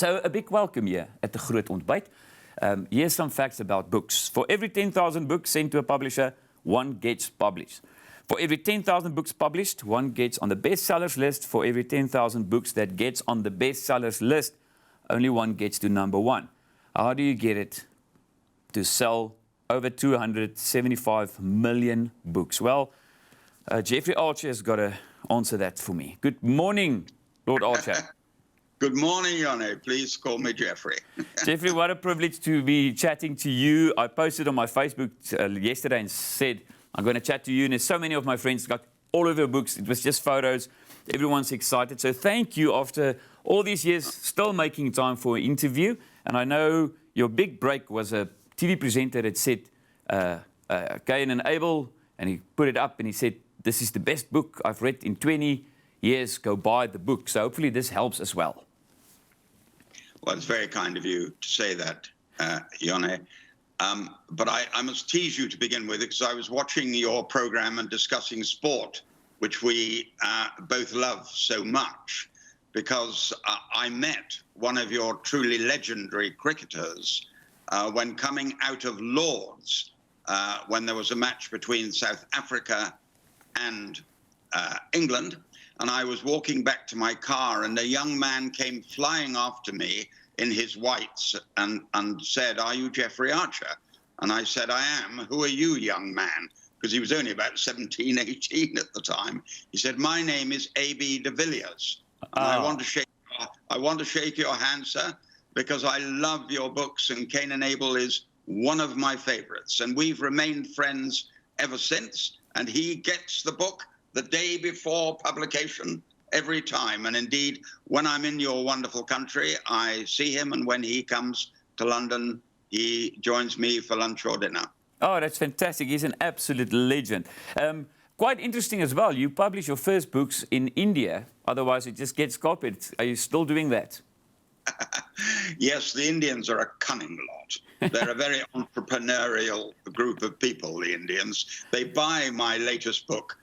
So a big welcome here at the Groot Ontbyt. Here's some facts about books. For every 10,000 books sent to a publisher, one gets published. For every 10,000 books published, one gets on the bestsellers list. For every 10,000 books that gets on the bestsellers list, only one gets to number one. How do you get it to sell over 275 million books? Well, Jeffrey Archer has got to answer that for me. Good morning, Lord Archer. Good morning, Yone. Please call me Jeffrey. Jeffrey, what a privilege to be chatting to you. I posted on my Facebook yesterday and said, I'm going to chat to you. And there's so many of my friends got all of your books. It was just photos. Everyone's excited. So thank you after all these years, still making time for an interview. And I know your big break was a TV presenter that said Cain and Abel, and he put it up and he said, this is the best book I've read in 20 years. Go buy the book. So hopefully this helps as well. Well, it's very kind of you to say that, Yone. But I must tease you to begin with, because I was watching your program and discussing sport, which we both love so much, because I met one of your truly legendary cricketers when coming out of Lord's, when there was a match between South Africa and England. And I was walking back to my car, and a young man came flying after me in his whites and said, "Are you Jeffrey Archer?" And I said, "I am. Who are you, young man?" Because he was only about 17, 18 at the time. He said, "My name is A.B. de Villiers. I want to shake your hand, sir, because I love your books, and Cain and Abel is one of my favorites. And we've remained friends ever since. And he gets the book the day before publication every time. And indeed, when I'm in your wonderful country, I see him. And when he comes to London, he joins me for lunch or dinner." Oh, that's fantastic. He's an absolute legend. Quite interesting as well. You publish your first books in India. Otherwise, it just gets copied. Are you still doing that? Yes, the Indians are a cunning lot. They're a very entrepreneurial group of people, the Indians. They buy my latest book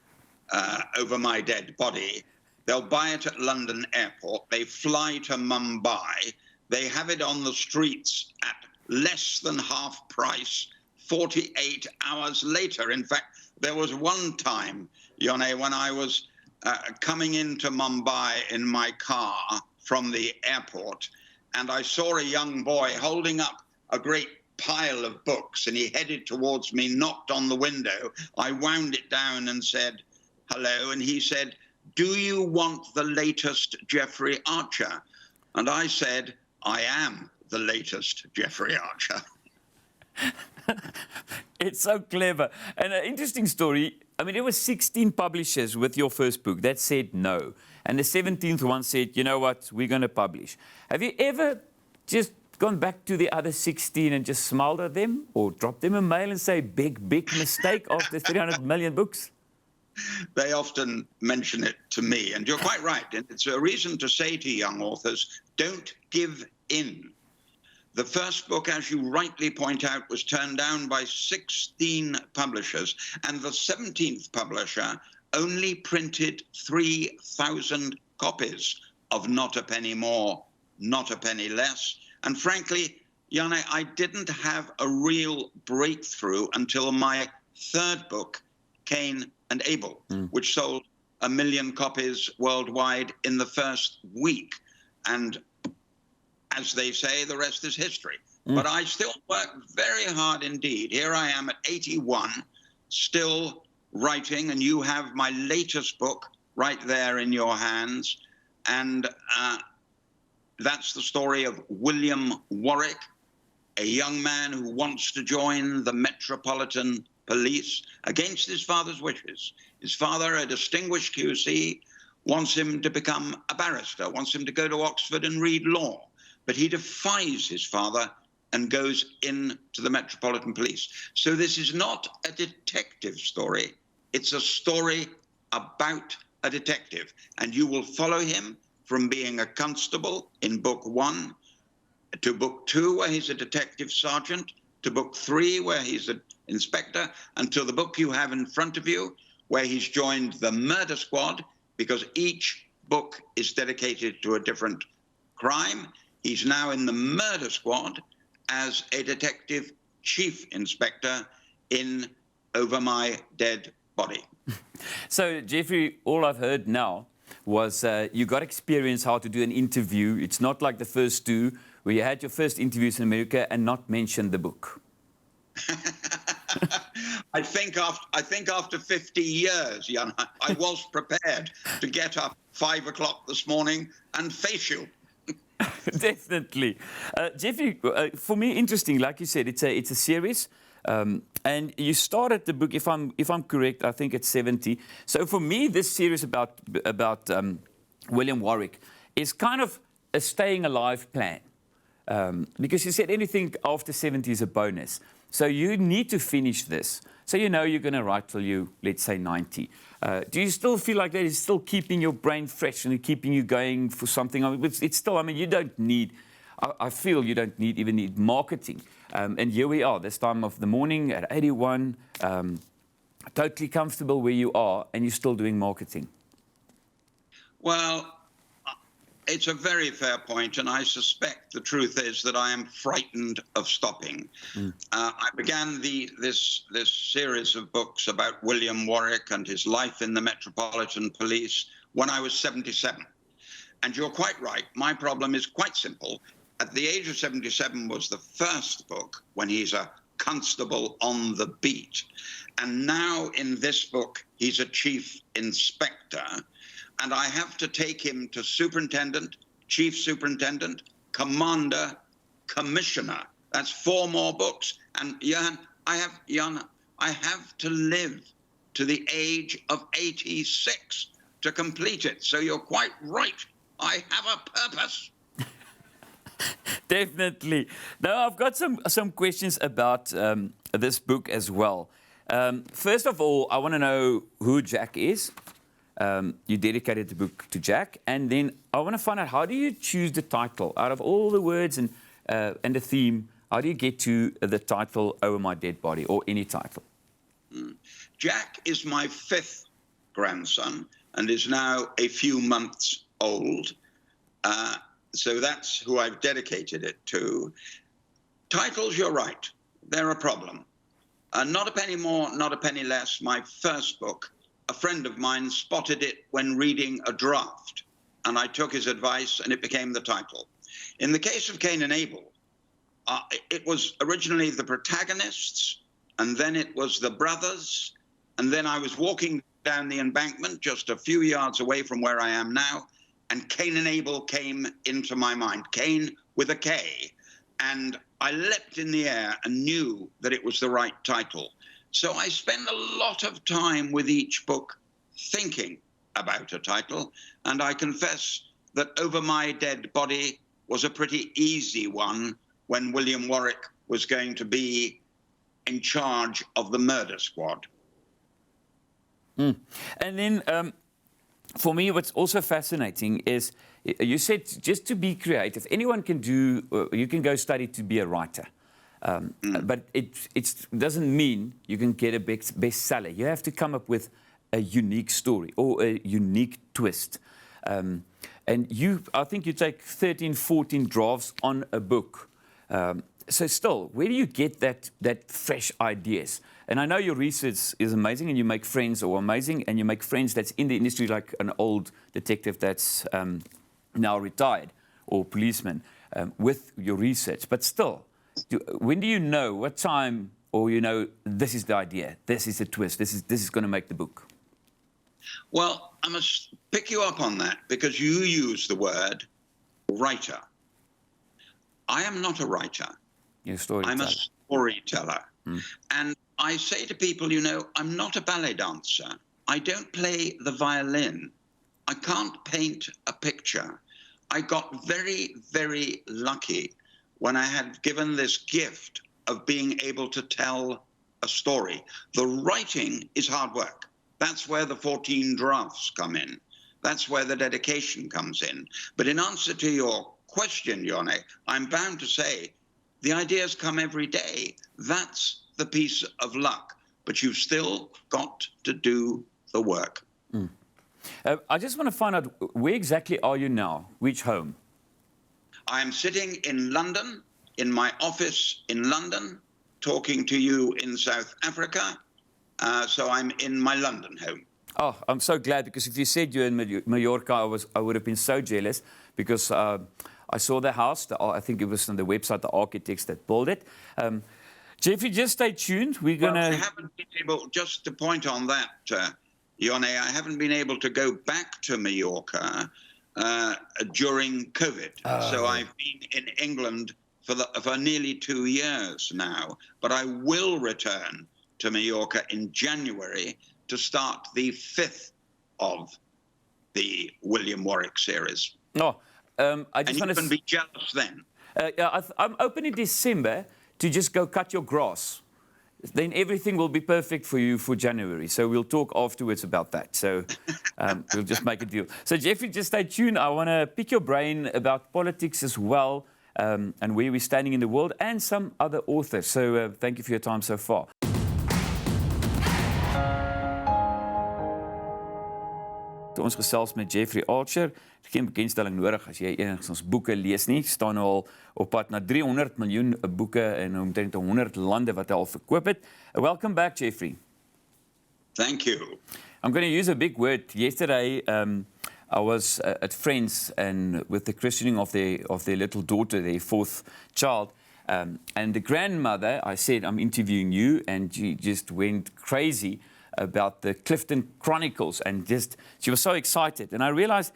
over my dead body. They'll buy it at London Airport. They fly to Mumbai. They have it on the streets at less than half price 48 hours later. In fact, there was one time, Yone, when I was coming into Mumbai in my car from the airport, and I saw a young boy holding up a great pile of books, and he headed towards me, knocked on the window. I wound it down and said, "Hello," and he said, "Do you want the latest Jeffrey Archer?" And I said, "I am the latest Jeffrey Archer." It's so clever. And an interesting story. I mean, there were 16 publishers with your first book that said no. And the 17th one said, you know what, we're going to publish. Have you ever just gone back to the other 16 and just smiled at them, or dropped them a mail and say, big mistake after 300 million books? They often mention it to me, and you're quite right. And it's a reason to say to young authors, don't give in. The first book, as you rightly point out, was turned down by 16 publishers, and the 17th publisher only printed 3,000 copies of Not a Penny More, Not a Penny Less. And frankly, Yone, I didn't have a real breakthrough until my third book, Cain and Abel, which sold 1 million copies worldwide in the first week. And as they say, the rest is history. But I still work very hard indeed. Here I am at 81, still writing, and you have my latest book right there in your hands. And that's the story of William Warwick, a young man who wants to join the Metropolitan Police against his father's wishes. His father, a distinguished QC, wants him to become a barrister, wants him to go to Oxford and read law. But he defies his father and goes into the Metropolitan Police. So this is not a detective story. It's a story about a detective. And you will follow him from being a constable in book 1 to book 2, where he's a detective sergeant, to book 3, where he's an inspector, and to the book you have in front of you, where he's joined the murder squad, because each book is dedicated to a different crime. He's now in the murder squad as a detective chief inspector in Over My Dead Body. So, Jeffrey, all I've heard now was you got experience how to do an interview. It's not like the first two, where you had your first interviews in America and not mentioned the book. I think after 50 years, Jan, I was prepared to get up 5 o'clock this morning and face you. Definitely. Jeffrey, for me, interesting, like you said, it's a series. And you started the book, if I'm correct, I think it's 70. So for me, this series about William Warwick is kind of a staying alive plan. Because you said anything after 70 is a bonus. So you need to finish this. So you know you're going to write till you, let's say, 90. Do you still feel like that is still keeping your brain fresh and keeping you going for something? I mean, it's still, I mean, you don't need, I feel you don't even need marketing. And here we are, this time of the morning at 81, totally comfortable where you are, and you're still doing marketing. Well, it's a very fair point, and I suspect the truth is that I am frightened of stopping. I began this series of books about William Warwick and his life in the Metropolitan Police when I was 77. And you're quite right, my problem is quite simple. At the age of 77 was the first book when he's a constable on the beat. And now in this book, he's a chief inspector. And I have to take him to superintendent, chief superintendent, commander, commissioner. That's 4 more books. And Jan, I have to live to the age of 86 to complete it. So you're quite right. I have a purpose. Definitely. Now, I've got some questions about this book as well. First of all, I want to know who Jack is. You dedicated the book to Jack. And then I want to find out, how do you choose the title? Out of all the words and the theme, how do you get to the title Over My Dead Body, or any title? Jack is my 5th grandson and is now a few months old. So that's who I've dedicated it to. Titles, you're right. They're a problem. Not a penny more, not a penny less. My first book, a friend of mine spotted it when reading a draft, and I took his advice, and it became the title. In the case of Cain and Abel, it was originally the protagonists, and then it was the brothers, and then I was walking down the embankment just a few yards away from where I am now, and Cain and Abel came into my mind. Cain with a K. And I leapt in the air and knew that it was the right title. So I spend a lot of time with each book thinking about a title. And I confess that Over My Dead Body was a pretty easy one when William Warwick was going to be in charge of the murder squad. And then... for me, what's also fascinating is, you said just to be creative. Anyone can do, you can go study to be a writer. But it doesn't mean you can get a bestseller. You have to come up with a unique story or a unique twist. And I think you take 13, 14 drafts on a book. So still, where do you get that fresh ideas? And I know your research is amazing, and you make friends and you make friends that's in the industry, like an old detective that's now retired, or policeman, with your research. But still, when do you know what time, or you know, this is the idea, this is the twist, this is going to make the book? Well, I must pick you up on that, because you use the word writer. I am not a writer. You're a storyteller. I'm a storyteller. And I say to people, you know, I'm not a ballet dancer. I don't play the violin. I can't paint a picture. I got very, very lucky when I had given this gift of being able to tell a story. The writing is hard work. That's where the 14 drafts come in. That's where the dedication comes in. But in answer to your question, Yone, I'm bound to say the ideas come every day. That's the piece of luck. But you've still got to do the work. I just want to find out, where exactly are you now? Which home? I'm sitting in London, in my office in London, talking to you in South Africa. So I'm in my London home. Oh, I'm so glad, because if you said you're in Mallorca, I would have been so jealous, because I saw the house. I think it was on the website, the architects that built it. Jeffrey, just stay tuned. We're going to... I haven't been able, just to point on that, Yone, I haven't been able to go back to Mallorca during COVID. So I've been in England for nearly 2 years now. But I will return to Mallorca in January to start the 5th of the William Warwick series. Oh, I just and you can be jealous then. I'm open in December to just go cut your grass. Then everything will be perfect for you for January. So we'll talk afterwards about that. So we'll just make a deal. So Jeffrey, just stay tuned. I want to pick your brain about politics as well, and where we're standing in the world, and some other authors. So thank you for your time so far. Ons gesels met Jeffrey Archer. Geen bekendstelling nodig as jy enigstens boeke lees nie. Staan nou al op pad na 300 miljoen boeke in omtrent 100 lande wat hy al verkoop het. Welcome back, Jeffrey. Thank you. I'm going to use a big word. Yesterday, I was at friends and with the christening of their little daughter, their 4th child. And the grandmother, I said, I'm interviewing you, and she just went crazy about the Clifton Chronicles, and just she was so excited. And I realized,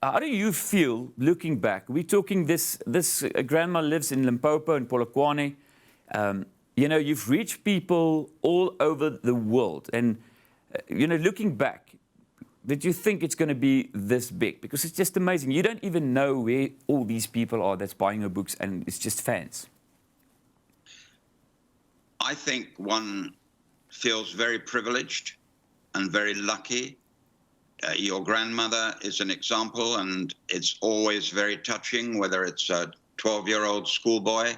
how do you feel looking back? We're talking this grandma lives in Limpopo and Polokwane. You know, you've reached people all over the world, and you know, looking back, did you think it's going to be this big? Because it's just amazing. You don't even know where all these people are that's buying your books, and it's just fans. I think one feels very privileged and very lucky. Your grandmother is an example, and it's always very touching, whether it's a 12-year-old schoolboy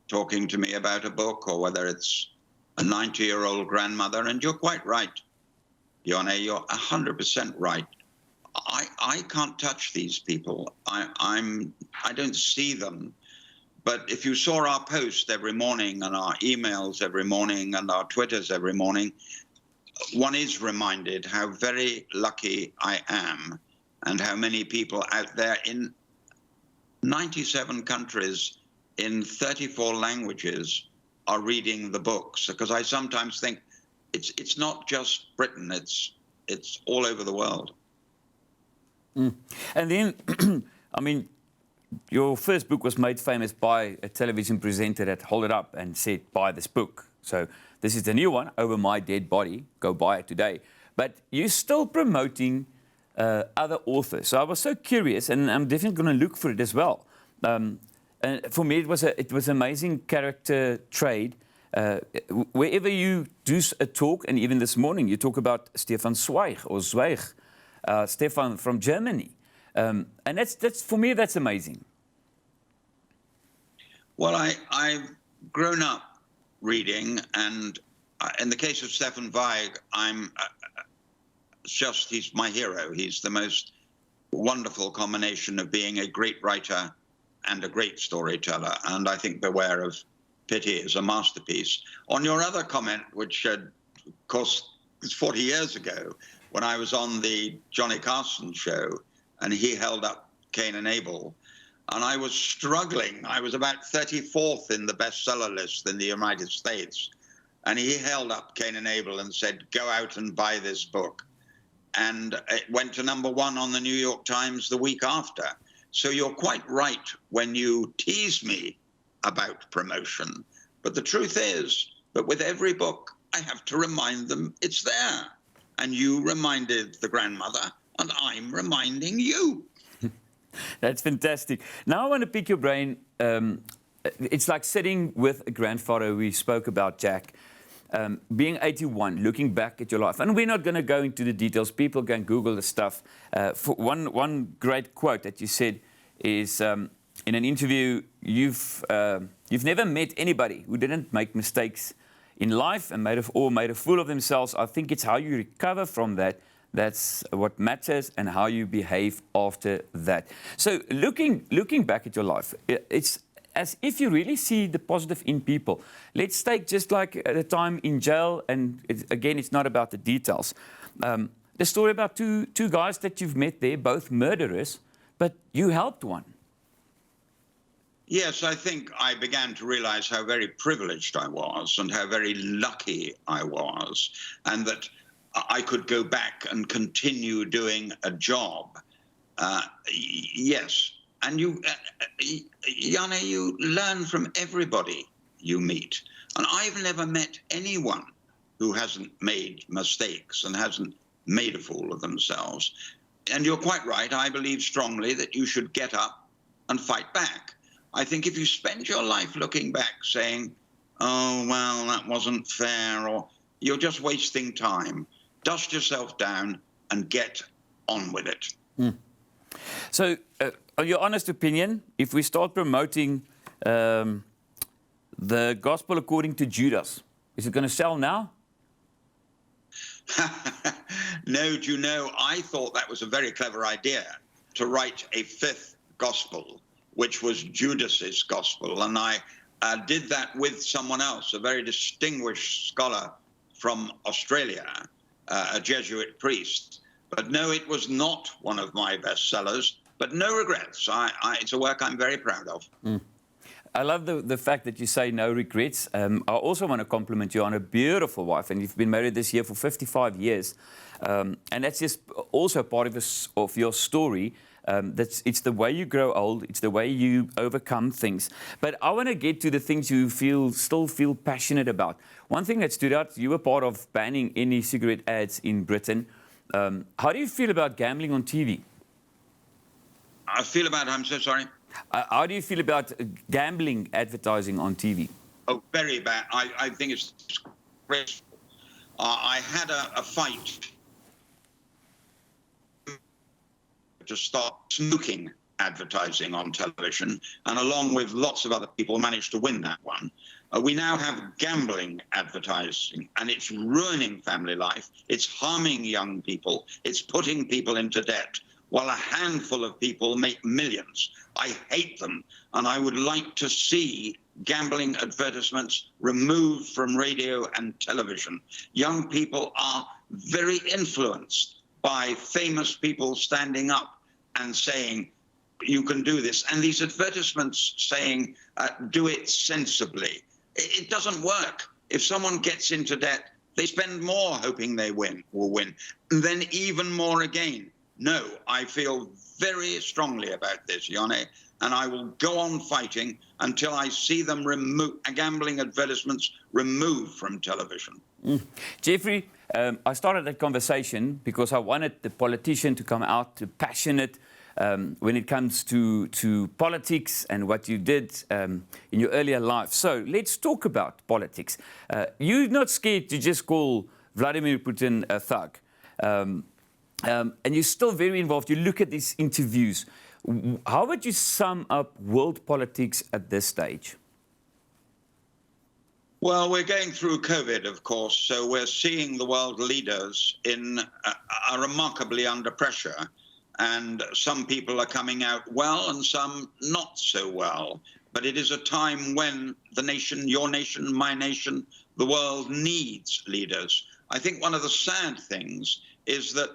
talking to me about a book, or whether it's a 90-year-old grandmother. And you're quite right, Yone, you're 100% right. I can't touch these people. I don't see them. But if you saw our post every morning, and our emails every morning, and our Twitters every morning, one is reminded how very lucky I am, and how many people out there in 97 countries, in 34 languages, are reading the books. Because I sometimes think it's not just Britain, it's all over the world. And then, I mean, your first book was made famous by a television presenter that held it up and said, buy this book. So this is the new one, Over My Dead Body. Go buy it today. But you're still promoting other authors. So I was so curious, and I'm definitely going to look for it as well. And for me, it was amazing character trade. Wherever you do a talk, and even this morning, you talk about Stefan Zweig, or Zweig, Stefan from Germany. And that's for me, that's amazing. Well, I've grown up reading, and in the case of Stefan Zweig, he's my hero. He's the most wonderful combination of being a great writer and a great storyteller. And I think Beware of Pity is a masterpiece. On your other comment, which of course is 40 years ago, when I was on the Johnny Carson show, and he held up Cain and Abel, and I was struggling. I was about 34th in the bestseller list in the United States, and he held up Cain and Abel and said, go out and buy this book. And it went to #1 on the New York Times the week after. So you're quite right when you tease me about promotion. But the truth is that with every book, I have to remind them it's there. And you reminded the grandmother, and I'm reminding you. That's fantastic. Now I want to pick your brain. It's like sitting with a grandfather. We spoke about Jack. Being 81, looking back at your life. And we're not going to go into the details. People can Google the stuff. For one great quote that you said is, in an interview, you've never met anybody who didn't make mistakes in life and made a fool of themselves. I think it's how you recover from that That's what matters, and how you behave after that. So looking back at your life, it's as if you really see the positive in people. Let's take just like the time in jail, and again, it's not about the details. The story about two guys that you've met there, both murderers, but you helped one. Yes, I think I began to realize how very privileged I was and how very lucky I was, and that I could go back and continue doing a job. Yes, and Janne, you learn from everybody you meet. And I've never met anyone who hasn't made mistakes and hasn't made a fool of themselves. And you're quite right. I believe strongly that you should get up and fight back. I think if you spend your life looking back saying, oh, well, that wasn't fair, or you're just wasting time, dust yourself down and get on with it. So, your honest opinion, if we start promoting the gospel according to Judas, is it going to sell now? No, do you know, I thought that was a very clever idea, to write a fifth gospel, which was Judas's gospel. And I did that with someone else, a very distinguished scholar from Australia, a Jesuit priest. But no, it was not one of my bestsellers, but no regrets. It's a work I'm very proud of. I love the fact that you say no regrets. I also want to compliment you on a beautiful wife, and you've been married this year for 55 years. And that's just also part of your story. It's the way you grow old, it's the way you overcome things. But I want to get to the things you still feel passionate about. One thing that stood out, you were part of banning any cigarette ads in Britain. How do you feel about gambling on TV? I'm so sorry? How do you feel about gambling advertising on TV? Oh, very bad. I think it's disgraceful. I had a fight to stop smoking advertising on television, and along with lots of other people managed to win that one. We now have gambling advertising, and it's ruining family life. It's harming young people. It's putting people into debt, while a handful of people make millions. I hate them, and I would like to see gambling advertisements removed from radio and television. Young people are very influenced by famous people standing up and saying, you can do this. And these advertisements saying, do it sensibly. It doesn't work. If someone gets into debt, they spend more hoping they will win, and then even more again. No, I feel very strongly about this, Janne, and I will go on fighting until I see them remove gambling advertisements removed from television. Jeffrey, I started that conversation because I wanted the politician to come out to passionate when it comes to politics and what you did in your earlier life. So let's talk about politics. You're not scared to just call Vladimir Putin a thug. And you're still very involved. You look at these interviews. How would you sum up world politics at this stage? Well, we're going through COVID, of course, so we're seeing the world leaders are remarkably under pressure. And some people are coming out well and some not so well. But it is a time when the nation, your nation, my nation, the world needs leaders. I think one of the sad things is that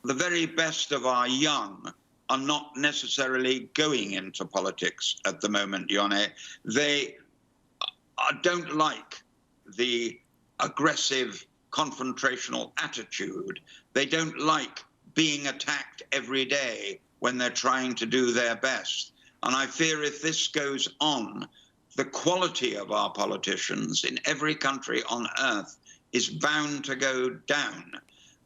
the very best of our young are not necessarily going into politics at the moment, Janne. They don't like the aggressive, confrontational attitude. They don't like being attacked every day when they're trying to do their best. And I fear if this goes on, the quality of our politicians in every country on earth is bound to go down.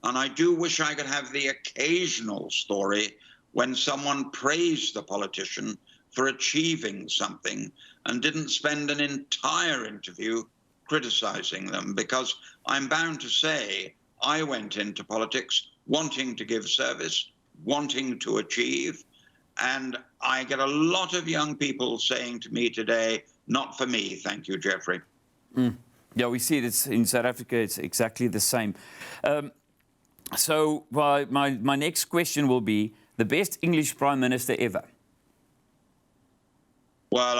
And I do wish I could have the occasional story when someone praised the politician for achieving something and didn't spend an entire interview criticizing them, because I'm bound to say I went into politics wanting to give service, wanting to achieve, and I get a lot of young people saying to me today, not for me, thank you, Jeffrey. Yeah, we see it in South Africa, it's exactly the same. So my next question will be the best English Prime Minister ever. Well,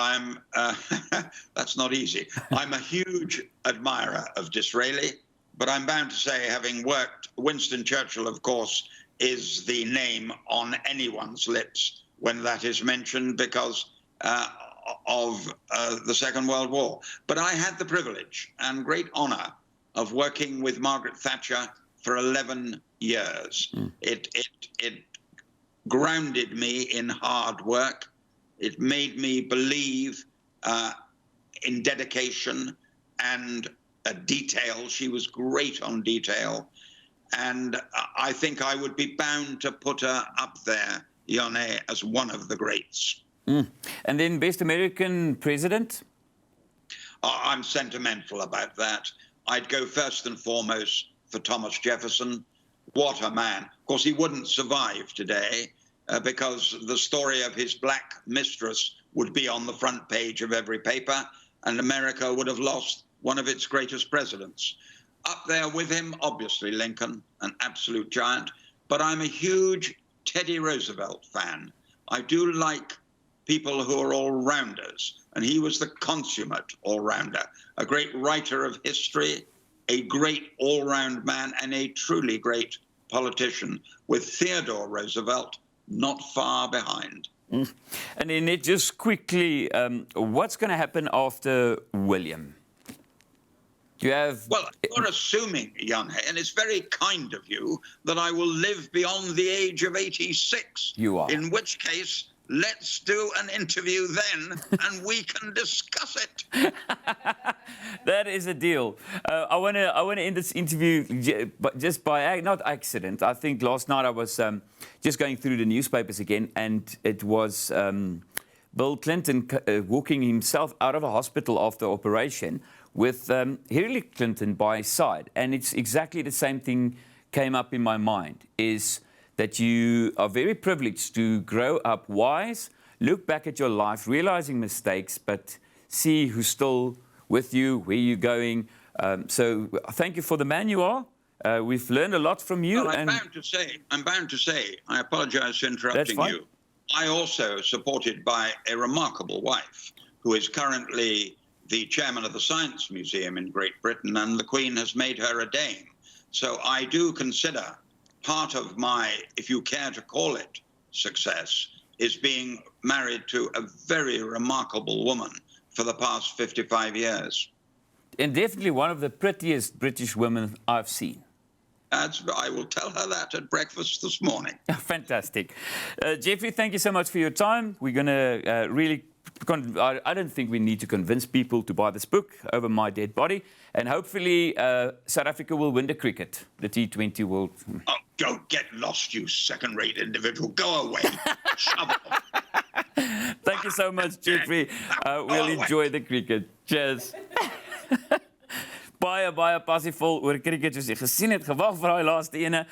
that's not easy. I'm a huge admirer of Disraeli, but I'm bound to say, having worked, Winston Churchill, of course, is the name on anyone's lips when that is mentioned because of the Second World War. But I had the privilege and great honor of working with Margaret Thatcher for 11 years. It grounded me in hard work. It made me believe in dedication and detail. She was great on detail. And I think I would be bound to put her up there, Yone, as one of the greats. And then best American president? I'm sentimental about that. I'd go first and foremost for Thomas Jefferson. What a man. Of course, he wouldn't survive today because the story of his black mistress would be on the front page of every paper, and America would have lost one of its greatest presidents. Up there with him, obviously, Lincoln, an absolute giant. But I'm a huge Teddy Roosevelt fan. I do like people who are all-rounders, and he was the consummate all-rounder, a great writer of history, a great all-round man, and a truly great politician, with Theodore Roosevelt not far behind. And then just quickly, what's going to happen after William? You have... Well, you're assuming, Jan, and it's very kind of you, that I will live beyond the age of 86. You are. In which case, let's do an interview then, and we can discuss it. That is a deal. I want to end this interview just by, not accident. I think last night I was just going through the newspapers again, and it was Bill Clinton walking himself out of a hospital after operation with Hillary Clinton by his side. And it's exactly the same thing came up in my mind, is that you are very privileged to grow up wise, look back at your life, realizing mistakes, but see who's still with you, where you're going. So thank you for the man you are. We've learned a lot from you. Well, I'm bound to say, I apologize for interrupting you. I also supported by a remarkable wife who is currently the chairman of the Science Museum in Great Britain, and the Queen has made her a dame. So I do consider part of my, if you care to call it, success is being married to a very remarkable woman for the past 55 years. And definitely one of the prettiest British women I've seen. I will tell her that at breakfast this morning. Fantastic. Jeffrey, thank you so much for your time. We're going to really... I don't think we need to convince people to buy this book, Over My Dead Body. And hopefully South Africa will win the cricket, the T20 World. Oh, don't get lost, you second-rate individual. Go away. Shove off. Thank you so much, Jeffrey. We'll enjoy the cricket. Cheers. Baie passievol oor cricket, soos jy gesien het, gewag vir daai laaste ene.